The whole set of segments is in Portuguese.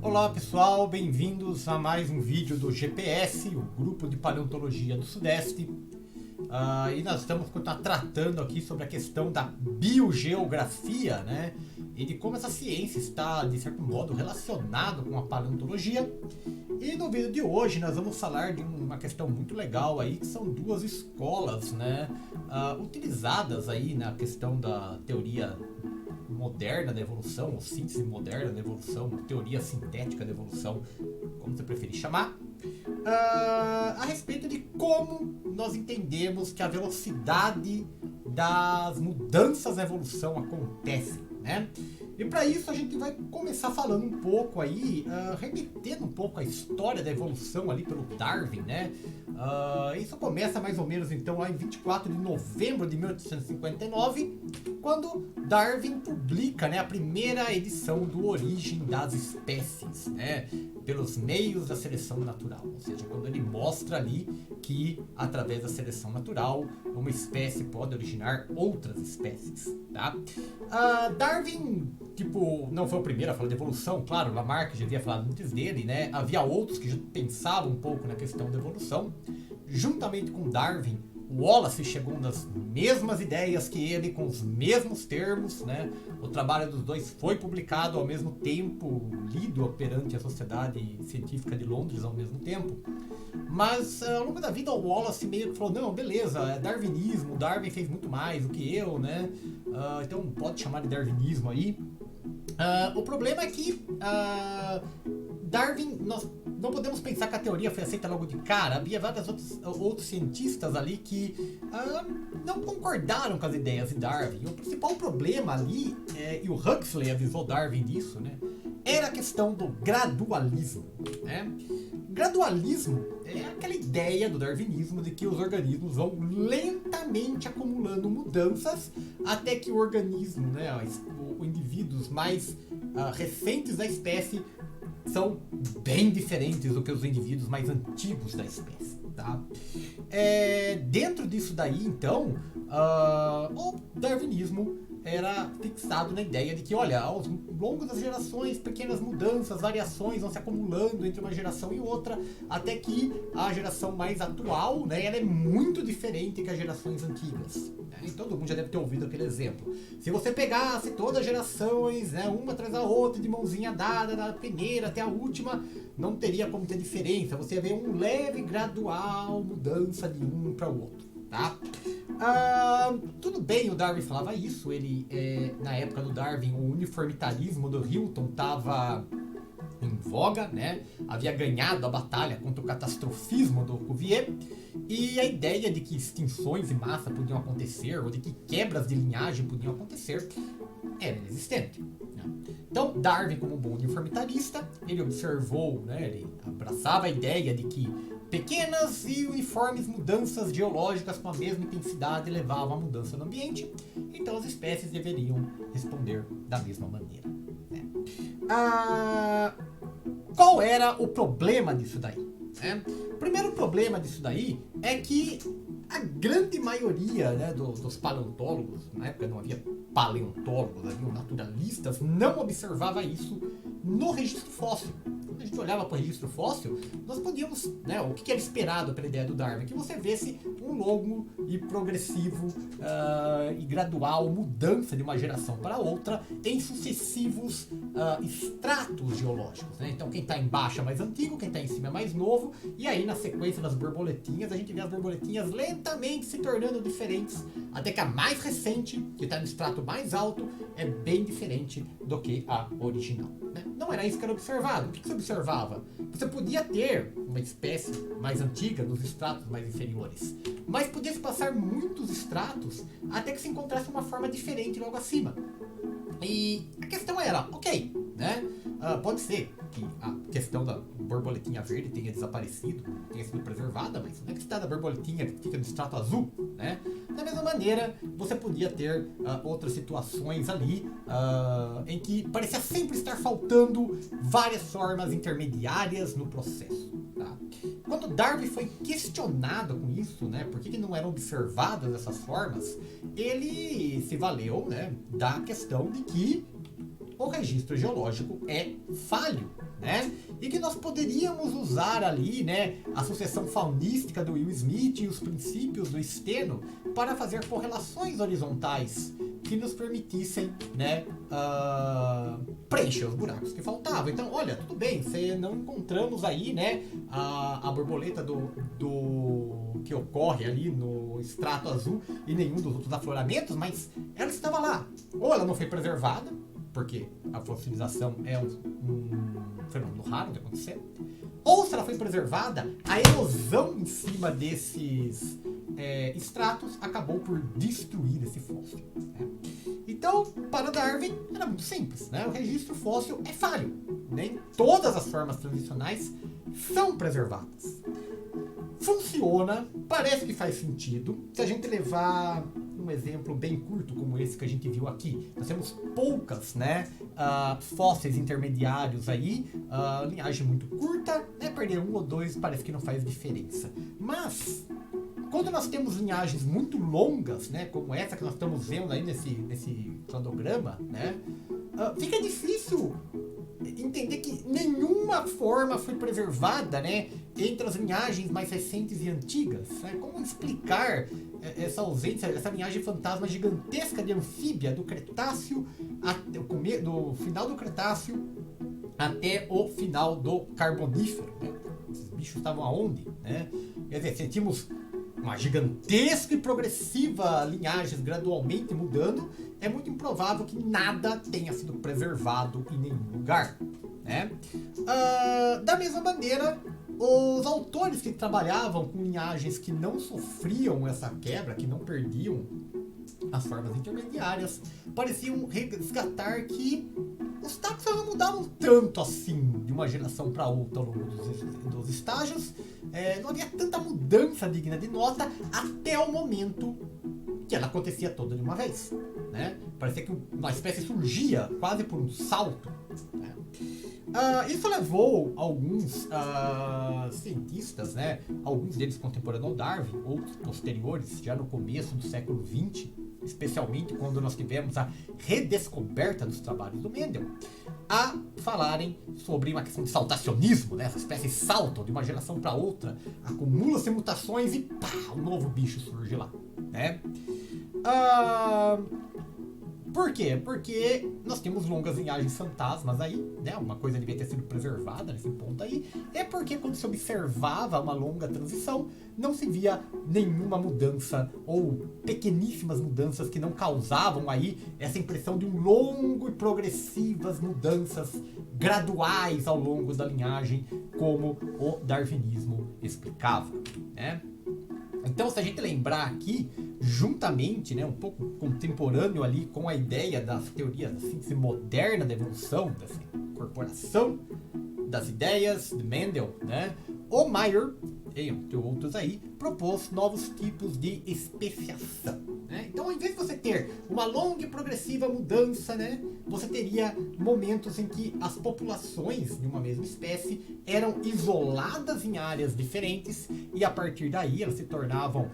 Olá pessoal, bem-vindos a mais um vídeo do GPS, o Grupo de Paleontologia do Sudeste. E nós estamos tratando aqui sobre a questão da biogeografia, né? E de como essa ciência está, de certo modo, relacionada com a paleontologia. E no vídeo de hoje nós vamos falar de uma questão muito legal aí, que são duas escolas, né? Utilizadas aí na questão da teoria moderna da evolução, ou síntese moderna da evolução, teoria sintética da evolução, como você preferir chamar, a respeito de como nós entendemos que a velocidade das mudanças na evolução acontece, né? E para isso a gente vai começar falando um pouco aí, remetendo um pouco a história da evolução ali pelo Darwin, né? Isso começa mais ou menos então lá em 24 de novembro de 1859, quando Darwin publica, né, a primeira edição do Origem das Espécies, né, pelos meios da seleção natural, ou seja, quando ele mostra ali que através da seleção natural uma espécie pode originar outras espécies, tá? Darwin, não foi o primeiro a falar de evolução, claro, Lamarck já havia falado antes dele, né? Havia outros que já pensavam um pouco na questão da evolução. Juntamente com Darwin, Wallace chegou nas mesmas ideias que ele, com os mesmos termos, né? O trabalho dos dois foi publicado ao mesmo tempo, lido perante a Sociedade Científica de Londres ao mesmo tempo. Mas ao longo da vida o Wallace meio que falou, não, beleza, é darwinismo, Darwin fez muito mais do que eu, né? Então pode chamar de darwinismo aí. O problema é que Darwin, nós não podemos pensar que a teoria foi aceita logo de cara. Havia vários outros cientistas ali que não concordaram com as ideias de Darwin. O principal problema ali, e o Huxley avisou Darwin disso, né, era a questão do gradualismo, né? Gradualismo é aquela ideia do darwinismo de que os organismos vão lentamente acumulando mudanças até que o organismo, né, os indivíduos mais recentes da espécie são bem diferentes do que os indivíduos mais antigos da espécie, tá? Dentro disso daí, então, o darwinismo era fixado na ideia de que, olha, ao longo das gerações, pequenas mudanças, variações vão se acumulando entre uma geração e outra, até que a geração mais atual, né, ela é muito diferente que as gerações antigas. Né? E todo mundo já deve ter ouvido aquele exemplo. Se você pegasse todas as gerações, né, uma atrás da outra, de mãozinha dada, da primeira até a última, não teria como ter diferença. Você vê um leve, gradual mudança de um para o outro. Tá? Tudo bem, o Darwin falava isso. Ele, na época do Darwin, o uniformitarismo do Hilton estava em voga, né? Havia ganhado a batalha contra o catastrofismo do Cuvier, e a ideia de que extinções em massa podiam acontecer, ou de que quebras de linhagem podiam acontecer, era inexistente. Né? Então, Darwin, como um bom uniformitarista, ele observou, né, ele abraçava a ideia de que pequenas e uniformes mudanças geológicas com a mesma intensidade levavam à mudança no ambiente, então as espécies deveriam responder da mesma maneira. Né? Qual era o problema disso daí? Né? O primeiro problema disso daí é que a grande maioria, né, dos paleontólogos, na época não havia paleontólogos, haviam naturalistas, não observava isso no registro fóssil. Quando a gente olhava para o registro fóssil, nós podíamos, né, o que era esperado pela ideia do Darwin, que você visse um longo e progressivo e gradual mudança de uma geração para outra em sucessivos estratos geológicos. Né? Então quem está embaixo é mais antigo, quem está em cima é mais novo, e aí na sequência das borboletinhas, a gente vê as borboletinhas lentamente se tornando diferentes, até que a mais recente, que está no estrato mais alto, é bem diferente do que a original. Né? Não era isso que era observado. O que você observava? Você podia ter uma espécie mais antiga nos estratos mais inferiores, mas podia se passar muitos estratos até que se encontrasse uma forma diferente logo acima. E a questão era, ok, né? Pode ser que a questão da borboletinha verde tenha desaparecido, tenha sido preservada, mas onde é que está a borboletinha que fica no extrato azul, né? Da mesma maneira, você podia ter outras situações ali em que parecia sempre estar faltando várias formas intermediárias no processo. Tá? Quando Darwin foi questionado com isso, né, por que não eram observadas essas formas, ele se valeu, né, da questão de que o registro geológico é falho, né? E que nós poderíamos usar ali, né, a sucessão faunística do Will Smith e os princípios do Steno para fazer correlações horizontais que nos permitissem, né, preencher os buracos que faltavam. Então, olha, tudo bem, não encontramos aí, né, a borboleta do que ocorre ali no extrato azul e nenhum dos outros afloramentos, mas ela estava lá. Ou ela não foi preservada, porque a fossilização é um fenômeno raro de acontecer, ou se ela foi preservada, a erosão em cima desses estratos acabou por destruir esse fóssil. Né? Então, para Darwin, era muito simples. Né? O registro fóssil é falho. Nem todas as formas transicionais são preservadas. Funciona, parece que faz sentido, se a gente levar um exemplo bem curto como esse que a gente viu aqui. Nós temos poucas, né, fósseis intermediários aí, linhagem muito curta, né, perder um ou dois parece que não faz diferença. Mas, quando nós temos linhagens muito longas, né, como essa que nós estamos vendo aí nesse cladograma, né, fica difícil entender que nenhuma forma foi preservada, né, entre as linhagens mais recentes e antigas. Né? Como explicar essa ausência, essa linhagem fantasma gigantesca de anfíbia do Cretáceo, do final do Cretáceo até o final do Carbonífero? Né? Esses bichos estavam aonde? Né? Quer dizer, sentimos uma gigantesca e progressiva linhagem gradualmente mudando, é muito improvável que nada tenha sido preservado em nenhum lugar. Né? Da mesma maneira, os autores que trabalhavam com linhagens que não sofriam essa quebra, que não perdiam as formas intermediárias, pareciam resgatar que os taxos não mudavam tanto assim de uma geração para outra ao longo dos estágios. Não havia tanta mudança digna de nota até o momento que ela acontecia toda de uma vez. Né? Parecia que uma espécie surgia quase por um salto. Né? Isso levou alguns cientistas, né, alguns deles contemporâneos ao Darwin, outros posteriores, já no começo do século XX, especialmente quando nós tivemos a redescoberta dos trabalhos do Mendel, a falarem sobre uma questão de saltacionismo, né, essa espécie de salto de uma geração para outra, acumula-se mutações e pá, um novo bicho surge lá. Né? Por quê? Porque nós temos longas linhagens fantasmas aí, né? Uma coisa devia ter sido preservada nesse ponto aí. É porque quando se observava uma longa transição, não se via nenhuma mudança ou pequeníssimas mudanças que não causavam aí essa impressão de um longo e progressivas mudanças graduais ao longo da linhagem, como o darwinismo explicava, né? Então, se a gente lembrar aqui, juntamente, né, um pouco contemporâneo ali com a ideia das teorias da síntese moderna da evolução, dessa incorporação das ideias de Mendel, né, o Mayr, entre outros aí, propôs novos tipos de especiação. Né? Então, ao invés de você ter uma longa e progressiva mudança, né, você teria momentos em que as populações de uma mesma espécie eram isoladas em áreas diferentes e a partir daí elas se tornavam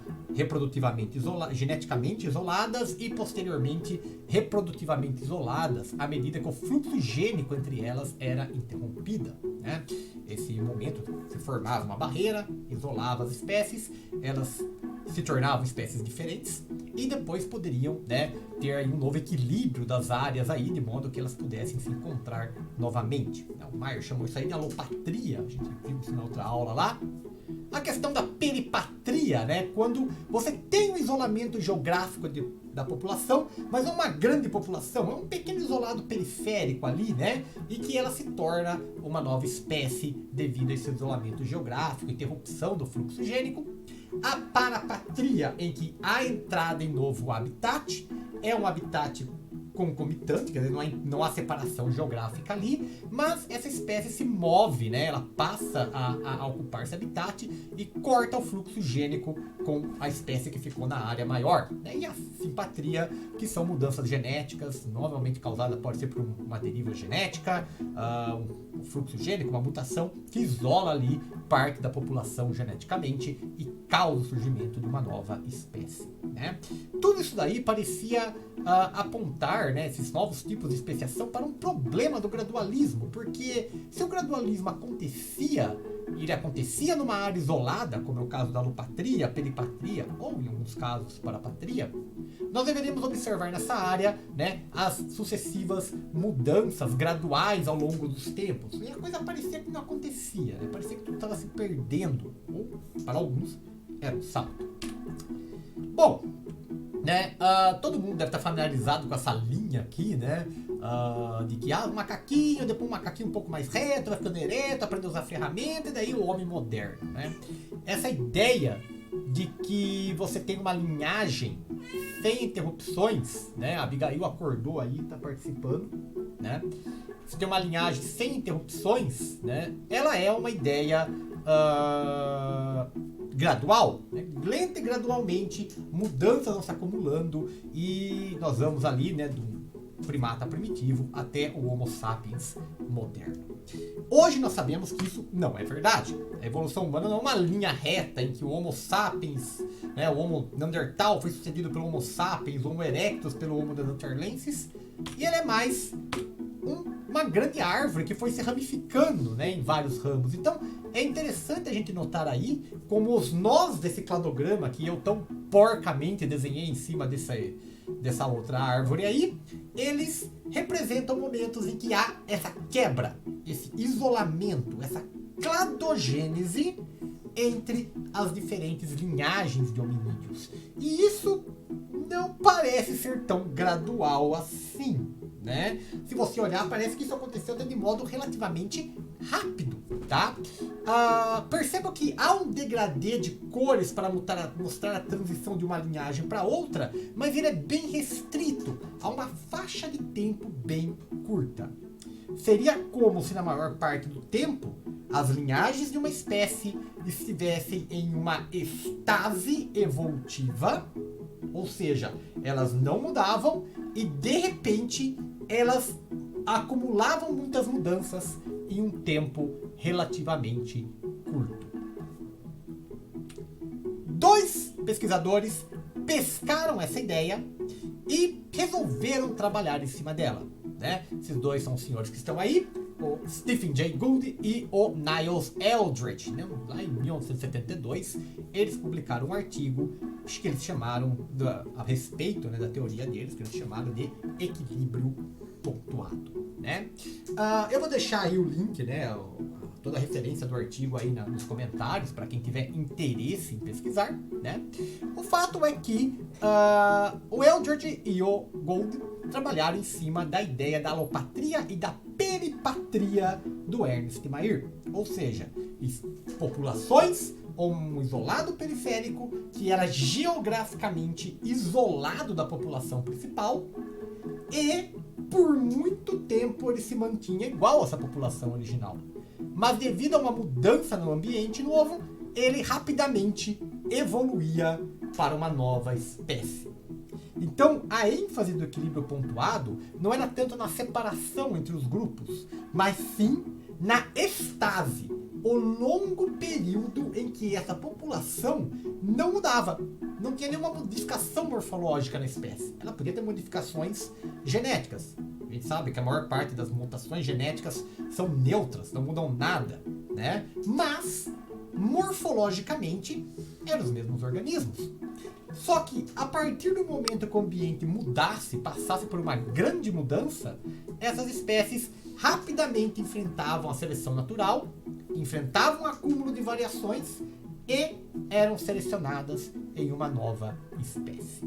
geneticamente isoladas e posteriormente reprodutivamente isoladas à medida que o fluxo gênico entre elas era interrompida. Né? Esse momento se formava uma barreira, isolava as espécies, elas se tornavam espécies diferentes e depois poderiam, né, ter aí um novo equilíbrio das áreas aí, de modo que elas pudessem se encontrar novamente. O Mayr chamou isso aí de alopatria, a gente viu isso na outra aula lá. A questão da peripatria, né, quando você tem um isolamento geográfico da população, mas não uma grande população, é um pequeno isolado periférico ali, né, e que ela se torna uma nova espécie devido a esse isolamento geográfico, interrupção do fluxo gênico. A parapatria, em que a entrada em novo habitat é um habitat concomitante, quer dizer, não há separação geográfica ali, mas essa espécie se move, né? Ela passa a ocupar esse habitat e corta o fluxo gênico com a espécie que ficou na área maior, né? E a simpatria, que são mudanças genéticas, normalmente causada pode ser por uma deriva genética, um fluxo gênico, uma mutação que isola ali parte da população geneticamente e causa o surgimento de uma nova espécie, né? Tudo isso daí parecia apontar, né, esses novos tipos de especiação para um problema do gradualismo, porque se o gradualismo acontecia, ele acontecia numa área isolada, como é o caso da alopatria, peripatria ou em alguns casos parapatria, nós deveríamos observar nessa área, né, as sucessivas mudanças graduais ao longo dos tempos. E a coisa parecia que não acontecia, né? Parecia que tudo estava se perdendo, ou para alguns era um salto. Bom, né, todo mundo deve estar familiarizado com essa linha aqui, né, de que um macaquinho, depois um macaquinho um pouco mais reto, vai ficando ereto, aprende a usar ferramenta, e daí o homem moderno, né? Essa ideia de que você tem uma linhagem sem interrupções, né? A Abigail acordou aí, está participando, né? Você tem uma linhagem sem interrupções, né? Ela é uma ideia gradual, né? Lenta e gradualmente, mudanças vão se acumulando e nós vamos ali, né, do primata primitivo até o Homo sapiens moderno. Hoje nós sabemos que isso não é verdade. A evolução humana não é uma linha reta em que o Homo sapiens, né, o Homo neandertal foi sucedido pelo Homo sapiens, o Homo erectus pelo Homo neanderthalensis, e ele é mais uma grande árvore que foi se ramificando, né, em vários ramos. Então é interessante a gente notar aí como os nós desse cladograma que eu tão porcamente desenhei em cima dessa outra árvore aí, eles representam momentos em que há essa quebra, esse isolamento, essa cladogênese entre as diferentes linhagens de hominídeos. E isso não parece ser tão gradual assim, né? Se você olhar, parece que isso aconteceu de modo relativamente rápido, tá? Perceba que há um degradê de cores para mostrar a transição de uma linhagem para outra, mas ele é bem restrito a uma faixa de tempo bem curta. Seria como se na maior parte do tempo as linhagens de uma espécie estivessem em uma estase evolutiva, ou seja, elas não mudavam e de repente elas acumulavam muitas mudanças em um tempo relativamente curto. Dois pesquisadores pescaram essa ideia e resolveram trabalhar em cima dela, né? Esses dois são os senhores que estão aí, o Stephen Jay Gould e o Niles Eldredge, né? Lá em 1972, eles publicaram um artigo que eles chamaram, a respeito, né, da teoria deles, que eles chamaram de equilíbrio pontuado, né? Eu vou deixar aí o link, né, toda a referência do artigo aí nos comentários para quem tiver interesse em pesquisar, né? O fato é que o Eldredge e o Gould trabalharam em cima da ideia da alopatria e da peripatria do Ernst Mayr, ou seja, populações ou um isolado periférico que era geograficamente isolado da população principal e por muito tempo ele se mantinha igual a essa população original. Mas devido a uma mudança no ambiente novo, ele rapidamente evoluía para uma nova espécie. Então, a ênfase do equilíbrio pontuado não era tanto na separação entre os grupos, mas sim na estase, o longo período em que essa população não mudava, não tinha nenhuma modificação morfológica na espécie. Ela podia ter modificações genéticas. A gente sabe que a maior parte das mutações genéticas são neutras, não mudam nada, né? Mas, morfologicamente, eram os mesmos organismos. Só que, a partir do momento que o ambiente mudasse, passasse por uma grande mudança, essas espécies rapidamente enfrentavam a seleção natural, enfrentavam um acúmulo de variações e eram selecionadas em uma nova espécie.